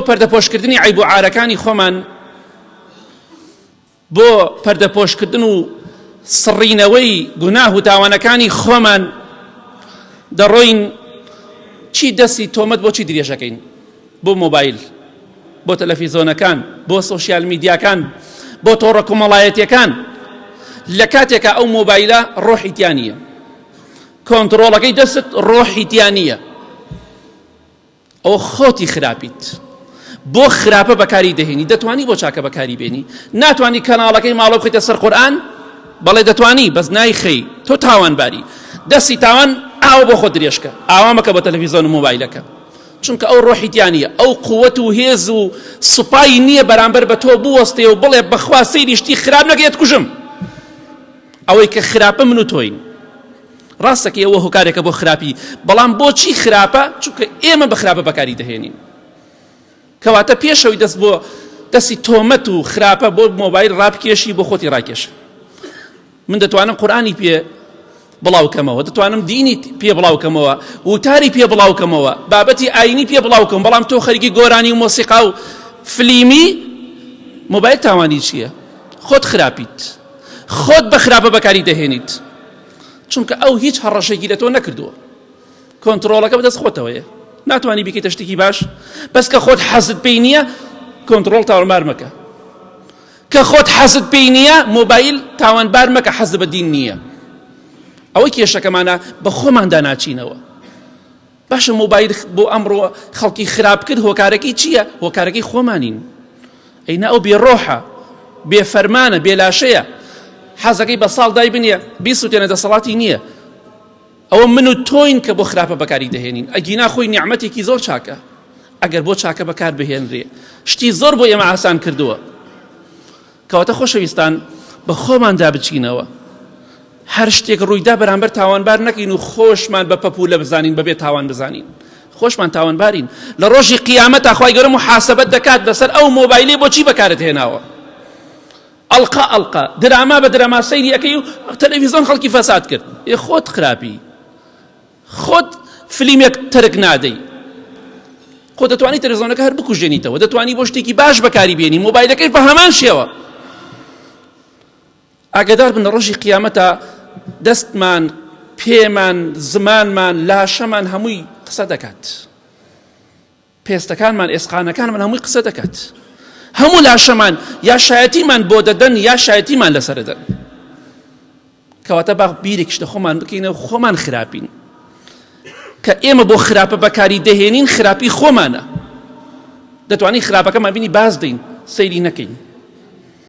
پەردەپۆشکردنی عیب و عارەکانی خۆمان، بۆ پەردەپۆشکردن و سڕینەوەی گوناه و تاوانەکانی خۆمان دەڕۆین چی دەستی تۆمەت بۆ چی درێژەکەین؟ بۆ مۆبایل، بۆ تەلەڤیزۆنەکان، بۆ سۆشیال میدیاکان، بۆ تۆڕە کۆمەڵایەتیەکان. لە کاتێکە ئەو مۆبایلە ڕۆحی تیا نییە، کۆنتڕۆڵەکەی دەست ڕۆحی تیا نییە، ئەو خۆتی خراپیت. بۆ خراپە بەکاری دەهێنی، دەتوانی بۆ چاکە بەکاری بێنی. ناتوانی کەناڵەکەی ماڵە بخیتە سەر قورئان، بەڵێ دەتوانی، بەس نایخەی، تۆ تاوانباری. دەستی تاوان ئاوە بۆ خۆ درێژکە، ئاوا مەکە بە تەلەڤیزۆن و مۆبایلەکە، چونکە ئەو ڕۆحی تیا نییە، ئەو قووەت و هێز و سوپای نییە بەرامبەر بە تۆ بوەستێ و بڵێ بەخوا سەیری شتی خراپ نەکەیت کوژم. ئەوەی کە خراپە من و تۆین. ڕاستەکە ئەوە هۆکارێکە بۆ خراپی، بەڵام بۆچی خراپە؟ چونکە ئێمە بە خراپە بەکاری دەهێنین. کەواتە پێشەوەی دەست بۆ دەستی تۆمەت و خراپە بۆ مۆبایل ڕابکێشی، بۆ خۆتی ڕاکێش. من دەتوانم قورئانی پێ بڵاوکەمەوە، دەتوانم دینی پێ بڵاوکەمەوە، وتاری پێ بڵاوکەمەوە، بابەتی ئاینی پێ بڵاوکەم، بەڵام تۆ خەریکی گۆرانی و مۆسیقا و فلیمی، مۆبایل تاوانی چییە؟ خۆت خراپیت، خۆت بە خراپە بەکاری دەهێنیت، چونکە ئەو هیچ هەڕەشێکی لە تۆ نەکردووە. کۆنتڕۆڵەکە بەدەست خۆتەوەیە، ناتوانی بیکەیتە شتێکی باش، بەس کە خۆت حەزت پێی نییە کۆنتڕۆڵ تاوانبار مەکە، کە خۆت حەزت پێی نییە مۆبایل تاوانبار مەکە، حەز بە دین نییە. ئەوەی کێشەکەمانە بە خۆماندا ناچینەوە. باشە مۆبایل بۆ ئەمڕۆ خەڵکی خراپ کرد، هۆکارەکەی چییە؟ هۆکارەکەی خۆمانین. ئەینا ئەو بێڕۆحە، بێفەرمانە، بێلاشەیە، حەزەکەی بە ساڵ دای بنیە، بیسووتێنە دەسەڵاتی نییە. ئەوە من و تۆین کە بۆ خراپە بەکاری دەهێنین. ئەگینا خۆی نیعمەتێکی زۆر چاکە، ئەگەر بۆ چاکە بەکار بهێنرێ، شتی زۆر بۆ ئێمە ئاسان کردووە. کەواتە خۆشەویستان بە خۆماندا بچینەوە، هەر شتێک ڕوویدا بەرامبەر تاوانبار نەکەین و خۆشمان بە پەپولە بزانین، بەبێ تاوان بزانین. خۆشمان تاوانبارین. لە ڕۆژی قیامەتا خوای گەورە محاسەبەت دەکات لەسەر ئەو مۆبایلێ بۆچی بەکارت هێناوە. ئەڵقا ئەڵقا، دراما بە دراما سەیری ئەەکەی و تەلەڤیزۆن خەڵکی فەساد کرد. خۆت خراپی، خۆت فلیمێک تەرک نادەی، خۆ دەتوانی تەلەڤیزۆنەکە هەر بکوژێنیتەوە، دەتوانی بۆ شتێکی باش بەکاری بێنی، مۆبایلەکەی بە هەمان شێوە. ئاگادار بن لە ڕۆژی قیامەتە دەستمان، پێمان، زمانمان، لاشەمان هەمووی قسە دەکات، پێستەکانمان، ئێسقانەکانمان هەمووی قسە دەکات. هەموو لاشەمان یا شایەتیمان بۆ دەدەن یا شایەتیمان لەسەردەن. کەواتە با بیرێک شتە خۆمان بکەینەوە، خۆمان خراپین. کە ئێمە بۆ خراپە بەکاری دەهێنین، خراپی خۆمانە. دەتوانین خراپەکەمان بینی باز دەین، سەیری نەکەین.